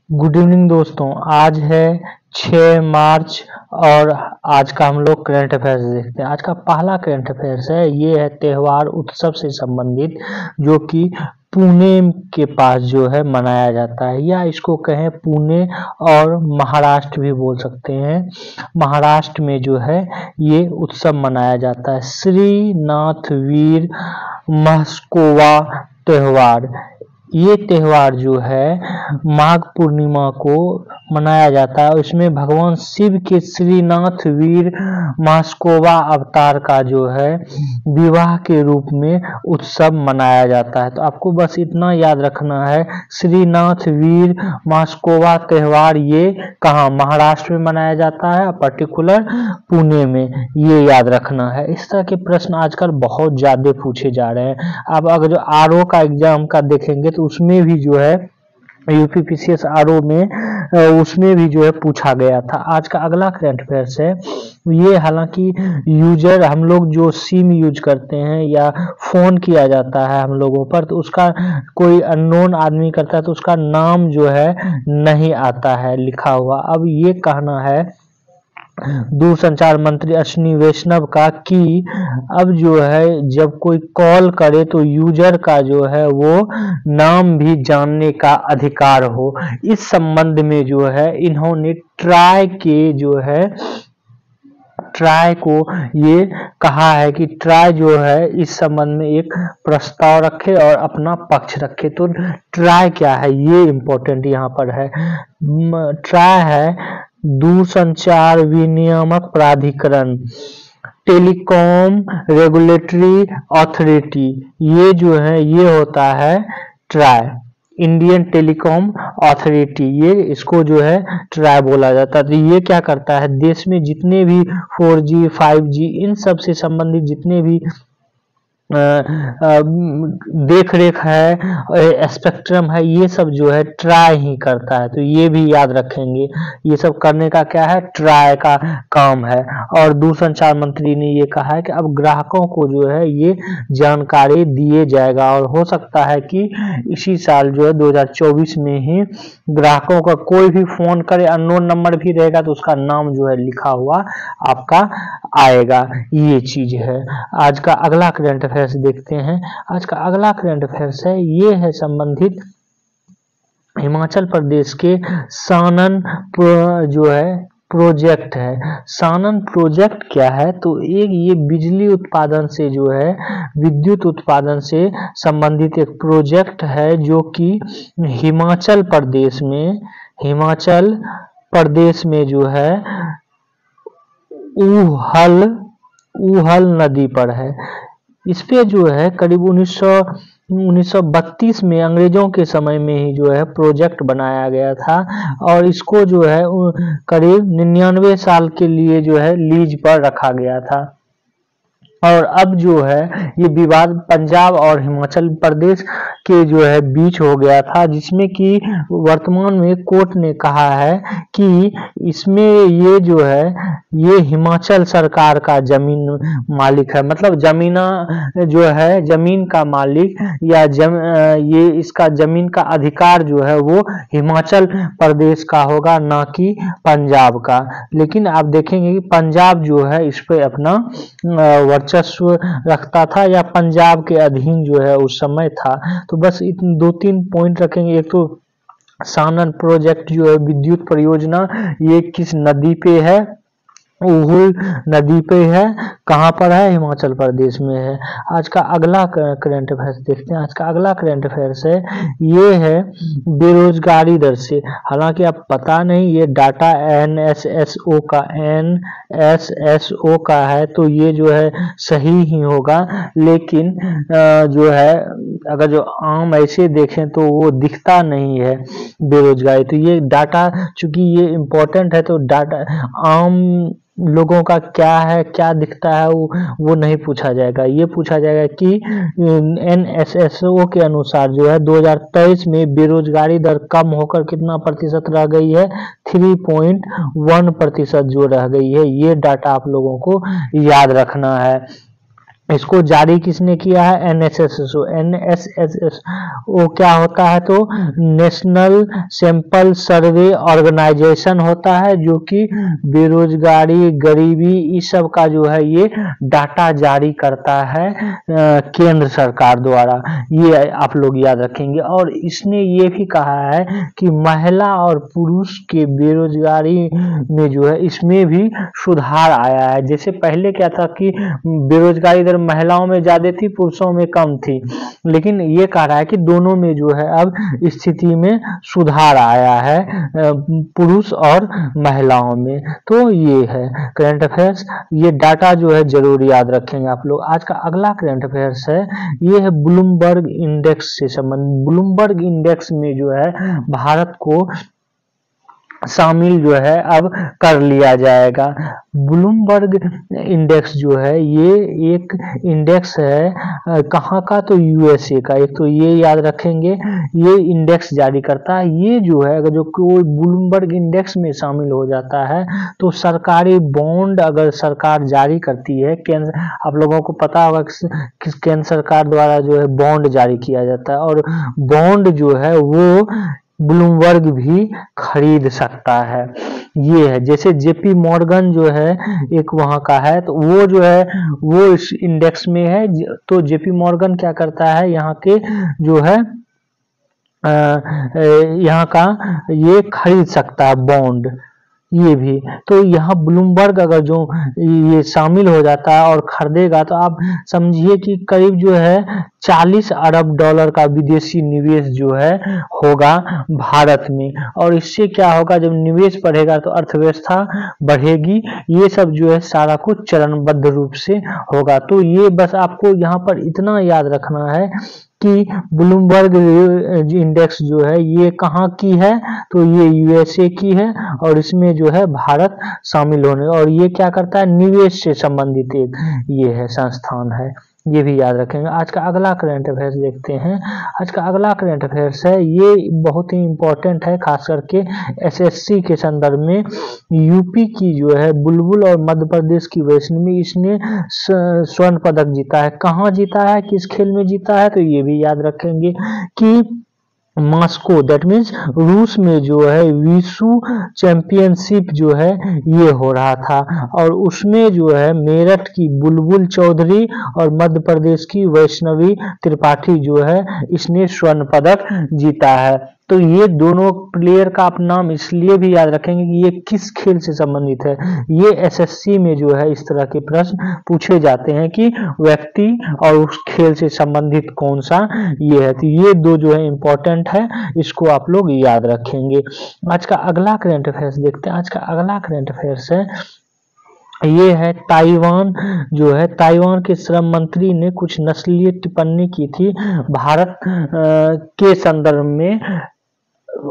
Good evening दोस्तों। आज है 6 मार्च और आज का हम लोग करंट अफेयर्स देखते हैं। आज का पहला करंट अफेयर्स है, ये है त्योहार उत्सव से संबंधित, जो कि पुणे के पास जो है मनाया जाता है, या इसको कहें पुणे और महाराष्ट्र भी बोल सकते हैं। महाराष्ट्र में जो है ये उत्सव मनाया जाता है, श्रीनाथ वीर महोत्सव त्योहार। ये त्योहार जो है माघ पूर्णिमा को मनाया जाता है और इसमें भगवान शिव के श्रीनाथ वीर महोत्सव अवतार का जो है विवाह के रूप में उत्सव मनाया जाता है। तो आपको बस इतना याद रखना है, श्रीनाथ वीर महोत्सव त्योहार ये कहाँ महाराष्ट्र में मनाया जाता है, पर्टिकुलर पुणे में, ये याद रखना है। इस तरह के प्रश्न आजकल बहुत ज्यादा पूछे जा रहे हैं। अब अगर जो आरओ का एग्जाम का देखेंगे तो उसमें भी जो है यूपीपीसीएस आरओ में उसमें भी जो है पूछा गया था। आज का अगला करंट अफेयर्स है, ये हालांकि यूजर हम लोग जो सिम यूज करते हैं या फोन किया जाता है हम लोगों पर, तो उसका कोई अननोन आदमी करता है तो उसका नाम जो है नहीं आता है लिखा हुआ। अब ये कहना है दूरसंचार मंत्री अश्विनी वैष्णव का कि अब जो है जब कोई कॉल करे तो यूजर का जो है वो नाम भी जानने का अधिकार हो। इस संबंध में जो है इन्होंने ट्राई को ये कहा है कि ट्राई जो है इस संबंध में एक प्रस्ताव रखे और अपना पक्ष रखे। तो ट्राई क्या है ये इम्पोर्टेंट यहाँ पर है। ट्राई है दूरसंचार विनियामक प्राधिकरण, टेलीकॉम रेगुलेटरी अथॉरिटी, ये जो है ये होता है ट्राई, इंडियन टेलीकॉम अथॉरिटी, ये इसको जो है ट्राई बोला जाता है। तो ये क्या करता है, देश में जितने भी 4G 5G इन सब से संबंधित जितने भी देख रेख है, स्पेक्ट्रम है, ये सब जो है ट्राई ही करता है। तो ये भी याद रखेंगे, ये सब करने का क्या है, ट्राई का काम है। और दूरसंचार मंत्री ने ये कहा है कि अब ग्राहकों को जो है ये जानकारी दिए जाएगा और हो सकता है कि इसी साल जो है 2024 में ही ग्राहकों का कोई भी फोन करे, अननोन नंबर भी रहेगा तो उसका नाम जो है लिखा हुआ आपका आएगा। ये चीज है। आज का अगला करंट अफेयर्स देखते हैं। आज का अगला करंट अफेयर्स है, ये है संबंधित हिमाचल प्रदेश के सानन जो है प्रोजेक्ट है। सानन प्रोजेक्ट क्या है, तो एक ये बिजली उत्पादन से जो है विद्युत उत्पादन से संबंधित एक प्रोजेक्ट है, जो कि हिमाचल प्रदेश में जो है ऊहल नदी पर है। इस पे जो है करीब 1932 में अंग्रेजों के समय में ही जो है प्रोजेक्ट बनाया गया था और इसको जो है करीब 99 साल के लिए जो है लीज पर रखा गया था। और अब जो है ये विवाद पंजाब और हिमाचल प्रदेश के जो है बीच हो गया था, जिसमें कि वर्तमान में कोर्ट ने कहा है कि इसमें ये जो है ये हिमाचल सरकार का जमीन मालिक है, मतलब जो है जमीन का मालिक या ये इसका जमीन का अधिकार जो है वो हिमाचल प्रदेश का होगा, ना कि पंजाब का। लेकिन आप देखेंगे कि पंजाब जो है इस पे अपना वर्चस्व रखता था या पंजाब के अधीन जो है उस समय था। तो बस इन 2-3 पॉइंट रखेंगे। एक तो सानन प्रोजेक्ट जो है विद्युत परियोजना, ये किस नदी पे है, ऊहल नदी पे है, कहाँ पर है, हिमाचल प्रदेश में है। आज का अगला करंट अफेयर्स देखते हैं। आज का अगला करंट अफेयर्स है, ये है बेरोजगारी दर से। हालांकि आप पता नहीं ये डाटा NSSO का है, तो ये जो है सही ही होगा, लेकिन जो है अगर जो आम ऐसे देखें तो वो दिखता नहीं है बेरोजगारी। तो ये डाटा चूंकि ये इम्पोर्टेंट है, तो डाटा आम लोगों का क्या है, क्या दिखता है, वो नहीं पूछा जाएगा। ये पूछा जाएगा कि NSSO के अनुसार जो है 2023 में बेरोजगारी दर कम होकर कितना प्रतिशत रह गई है, 3.1% जो रह गई है। ये डाटा आप लोगों को याद रखना है। इसको जारी किसने किया है? एनएसएसओ। एनएसएसओ क्या होता है? तो नेशनल सैंपल सर्वे ऑर्गेनाइजेशन होता है, जो कि बेरोजगारी, गरीबी, इस सब का जो है ये डाटा जारी करता है केंद्र सरकार द्वारा। ये आप लोग याद रखेंगे। और इसने ये भी कहा है कि महिला और पुरुष के बेरोजगारी में जो है इसमें भी सुधार आया है। जैसे पहले क्या था कि बेरोजगारी दर महिलाओं में ज्यादा थी, पुरुषों में कम थी, लेकिन ये कह रहा है कि दोनों में जो है अब स्थिति में सुधार आया है, पुरुष और महिलाओं में। तो ये है करंट अफेयर्स। ये डाटा जो है जरूर याद रखेंगे आप लोग। आज का अगला करंट अफेयर्स है, ये है ब्लूमबर्ग इंडेक्स से संबंधित। ब्लूमबर्ग इंडेक्स में जो है भारत को शामिल जो है अब कर लिया जाएगा। ब्लूमबर्ग इंडेक्स जो है ये एक इंडेक्स है कहाँ का? तो यूएसए का। एक तो ये याद रखेंगे, ये इंडेक्स जारी करता है। ये जो है अगर जो कोई ब्लूमबर्ग इंडेक्स में शामिल हो जाता है तो सरकारी बॉन्ड अगर सरकार जारी करती है, केंद्र, आप लोगों को पता होगा कि केंद्र सरकार द्वारा जो है बॉन्ड जारी किया जाता है, और बॉन्ड जो है वो ब्लूमबर्ग भी खरीद सकता है। ये है, जैसे जेपी मॉर्गन जो है एक वहां का है, तो वो जो है वो इस इंडेक्स में है। तो जेपी मॉर्गन क्या करता है, यहाँ के जो है यहाँ का ये खरीद सकता है बॉन्ड, ये भी। तो यहाँ ब्लूमबर्ग अगर जो ये शामिल हो जाता है और खरीदेगा, तो आप समझिए कि करीब जो है 40 अरब डॉलर का विदेशी निवेश जो है होगा भारत में। और इससे क्या होगा, जब निवेश बढ़ेगा तो अर्थव्यवस्था बढ़ेगी। ये सब जो है सारा कुछ चरणबद्ध रूप से होगा। तो ये बस आपको यहाँ पर इतना याद रखना है कि ब्लूमबर्ग इंडेक्स जो है ये कहाँ की है, तो ये यूएसए की है, और इसमें जो है भारत शामिल होने, और ये क्या करता है, निवेश से संबंधित एक ये है संस्थान है। ये भी याद रखेंगे। आज का अगला करंट अफेयर्स देखते हैं। आज का अगला करंट अफेयर्स है, ये बहुत ही इंपॉर्टेंट है, खास करके एसएससी के संदर्भ में। यूपी की जो है बुलबुल और मध्य प्रदेश की वैष्णवी, इसने स्वर्ण पदक जीता है। कहाँ जीता है, किस खेल में जीता है, तो ये भी याद रखेंगे कि मॉस्को, दैट मीन्स रूस में जो है विश्व चैंपियनशिप जो है ये हो रहा था, और उसमें जो है मेरठ की बुलबुल चौधरी और मध्य प्रदेश की वैष्णवी त्रिपाठी जो है इसने स्वर्ण पदक जीता है। तो ये दोनों प्लेयर का आप नाम इसलिए भी याद रखेंगे कि ये किस खेल से संबंधित है। ये एसएससी में जो है इस तरह के प्रश्न पूछे जाते हैं कि व्यक्ति और उस खेल से संबंधित कौन सा ये है। तो ये दो जो है इंपॉर्टेंट है, इसको आप लोग याद रखेंगे। आज का अगला करंट अफेयर्स देखते हैं। आज का अगला करंट अफेयर्स है, ये है ताइवान जो है, ताइवान के श्रम मंत्री ने कुछ नस्लीय टिप्पणी की थी भारत के संदर्भ में,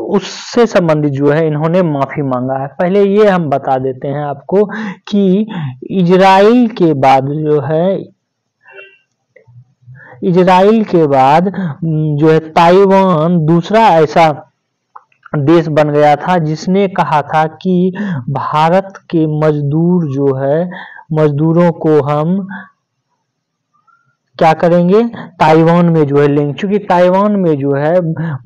उससे संबंधित जो है इन्होंने माफी मांगा है। पहले ये हम बता देते हैं आपको कि इजराइल के बाद जो है, इजराइल के बाद जो है ताइवान दूसरा ऐसा देश बन गया था जिसने कहा था कि भारत के मजदूर जो है, मजदूरों को हम क्या करेंगे, ताइवान में जो है लेंगे, क्योंकि ताइवान में जो है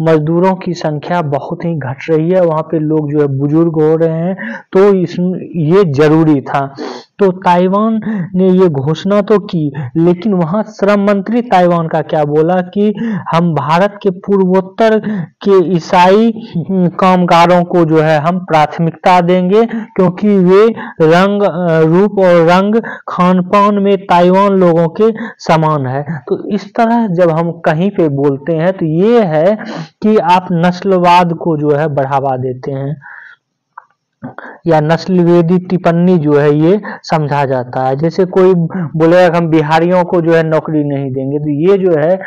मजदूरों की संख्या बहुत ही घट रही है, वहां पे लोग जो है बुजुर्ग हो रहे हैं, तो ये जरूरी था। तो ताइवान ने ये घोषणा तो की, लेकिन वहां श्रम मंत्री ताइवान का क्या बोला कि हम भारत के पूर्वोत्तर के ईसाई कामगारों को जो है हम प्राथमिकता देंगे, क्योंकि वे रंग, रूप और रंग, खान पान में ताइवान लोगों के समान है। तो इस तरह जब हम कहीं पे बोलते हैं तो ये है कि आप नस्लवाद को जो है बढ़ावा देते हैं, या नस्लवेदी टिप्पणी जो है ये समझा जाता है। जैसे कोई बोलेगा हम बिहारियों को जो है नौकरी नहीं देंगे, तो ये जो है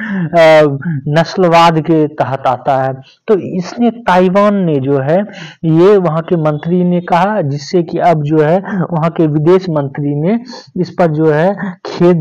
नस्लवाद के तहत आता है। तो इसने ताइवान ने जो है ये वहां के मंत्री ने कहा, जिससे कि अब जो है वहां के विदेश मंत्री ने इस पर जो है खेद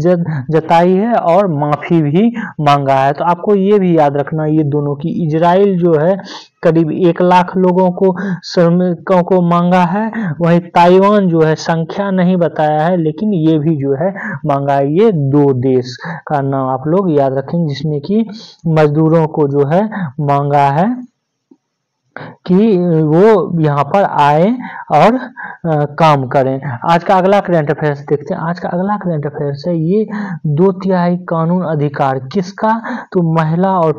जताई है और माफी भी मांगा है। तो आपको ये भी याद रखना, ये दोनों की, इजराइल जो है करीब 1 लाख लोगों को श्रमिकों को मांगा है। वहीं ताइवान जो है संख्या नहीं बताया है, लेकिन ये भी जो है मांगा है। ये 2 देश का नाम आप लोग याद रखेंगे जिसने कि मजदूरों को जो है मांगा है कि वो यहाँ पर आए और काम करें। आज का अगला करंट अफेयर्स देखते हैं। आज का अगला करंट अफेयर्स है ये 2/3 कानून अधिकार किसका, तो महिला और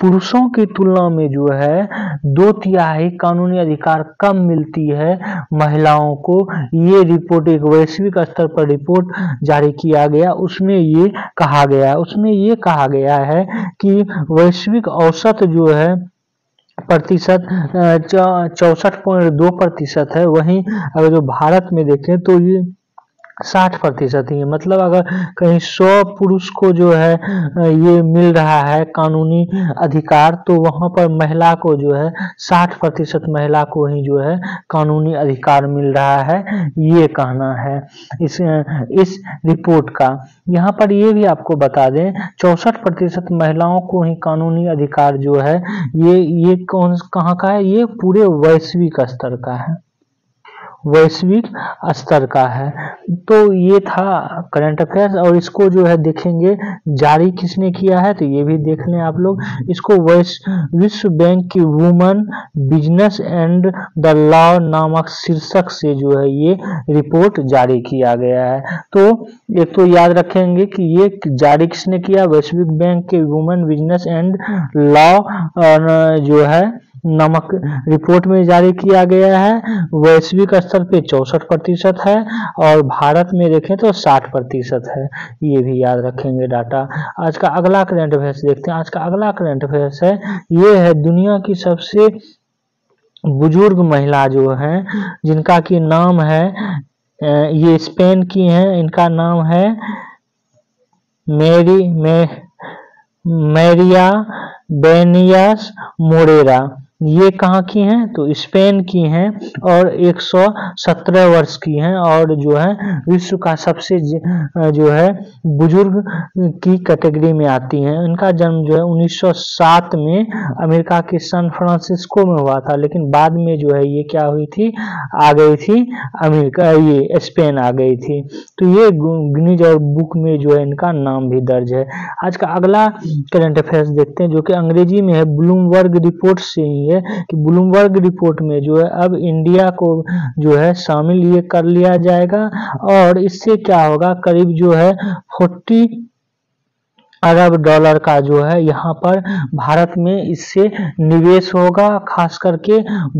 पुरुषों की तुलना में जो है 2/3 कानूनी अधिकार कम मिलती है महिलाओं को। ये रिपोर्ट एक वैश्विक स्तर पर रिपोर्ट जारी किया गया, उसमें ये कहा गया है कि वैश्विक औसत जो है प्रतिशत 64.2% है। वहीं अगर जो भारत में देखें तो ये 60% ही है। मतलब अगर कहीं 100 पुरुष को जो है ये मिल रहा है कानूनी अधिकार, तो वहां पर महिला को जो है 60% महिला को ही जो है कानूनी अधिकार मिल रहा है, ये कहना है इस रिपोर्ट का। यहाँ पर ये भी आपको बता दें 64% महिलाओं को ही कानूनी अधिकार जो है ये कहाँ का है, ये पूरे वैश्विक स्तर का है, वैश्विक स्तर का है। तो ये था करंट अफेयर्स, और इसको जो है देखेंगे जारी किसने किया है, तो ये भी देख लें आप लोग। इसको विश्व बैंक की woman business and the law नामक शीर्षक से जो है ये रिपोर्ट जारी किया गया है। तो एक तो याद रखेंगे कि ये जारी किसने किया, वैश्विक बैंक के वुमन बिजनेस एंड लॉ जो है नामक रिपोर्ट में जारी किया गया है। वैश्विक स्तर पे 64% है और भारत में देखें तो 60% है, ये भी याद रखेंगे डाटा। आज का अगला करंट अफेयर्स देखते हैं। आज का अगला करंट अफेयर्स है ये है दुनिया की सबसे बुजुर्ग महिला जो है जिनका की नाम है, ये स्पेन की हैं, इनका नाम है मैरिया बेनियास मोरेरा। ये कहाँ की हैं, तो स्पेन की हैं और 117 वर्ष की हैं और जो है विश्व का सबसे जो है बुजुर्ग की कैटेगरी में आती हैं। इनका जन्म जो है 1907 में अमेरिका के सैन फ्रांसिस्को में हुआ था, लेकिन बाद में जो है ये क्या हुई थी, आ गई थी अमेरिका, ये स्पेन आ गई थी। तो ये गिनीज और बुक में जो है इनका नाम भी दर्ज है। आज का अगला करंट अफेयर्स देखते हैं जो कि अंग्रेजी में है, ब्लूमबर्ग रिपोर्ट से ही है कि ब्लूमबर्ग रिपोर्ट में जो है अब इंडिया को जो है शामिल ये कर लिया जाएगा और इससे क्या होगा, करीब जो है 40 अरब डॉलर का जो है यहाँ पर भारत में इससे निवेश होगा, खास करके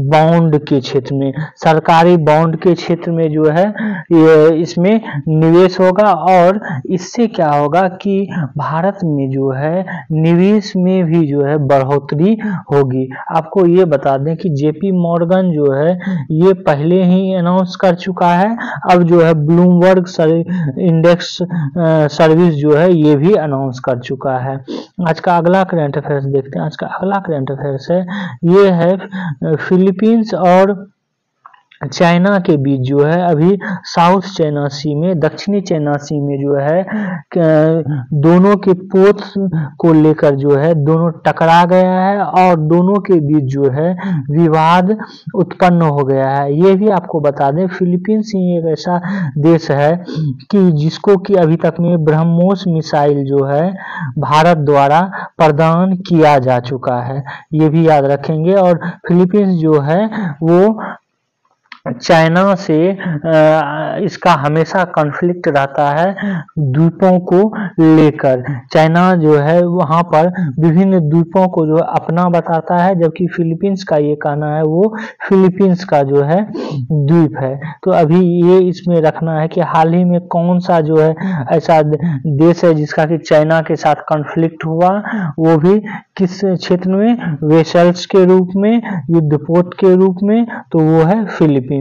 बॉन्ड के क्षेत्र में, सरकारी बॉन्ड के क्षेत्र में जो है ये इसमें निवेश होगा। और इससे क्या होगा कि भारत में जो है निवेश में भी जो है बढ़ोतरी होगी। आपको ये बता दें कि जेपी मॉर्गन जो है ये पहले ही अनाउंस कर चुका है, अब जो है ब्लूमबर्ग इंडेक्स सर्विस जो है ये भी अनाउंस कर चुका है। आज का अगला करंट अफेयर्स देखते हैं। आज का अगला करंट अफेयर्स है ये है फिलीपींस और चाइना के बीच जो है अभी साउथ चाइना सी में, दक्षिणी चाइना सी में जो है दोनों के पोत को लेकर जो है दोनों टकरा गया है और दोनों के बीच जो है विवाद उत्पन्न हो गया है। ये भी आपको बता दें फिलीपींस ही एक ऐसा देश है कि जिसको कि अभी तक में ब्रह्मोस मिसाइल जो है भारत द्वारा प्रदान किया जा चुका है, ये भी याद रखेंगे। और फिलीपींस जो है वो चाइना से इसका हमेशा कॉन्फ्लिक्ट रहता है द्वीपों को लेकर। चाइना जो है वहां पर विभिन्न द्वीपों को जो अपना बताता है, जबकि फिलीपींस का ये कहना है वो फिलीपींस का जो है द्वीप है। तो अभी ये इसमें रखना है कि हाल ही में कौन सा जो है ऐसा देश है जिसका कि चाइना के साथ कॉन्फ्लिक्ट हुआ, वो भी किस क्षेत्र में, वेसल्स के रूप में, युद्धपोत के रूप में, तो वो है फिलीपींस।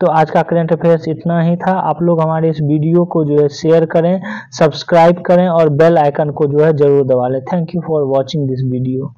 तो आज का करंट अफेयर्स इतना ही था। आप लोग हमारे इस वीडियो को जो है शेयर करें, सब्सक्राइब करें और बेल आइकन को जो है जरूर दबा लें। Thank you for watching this video.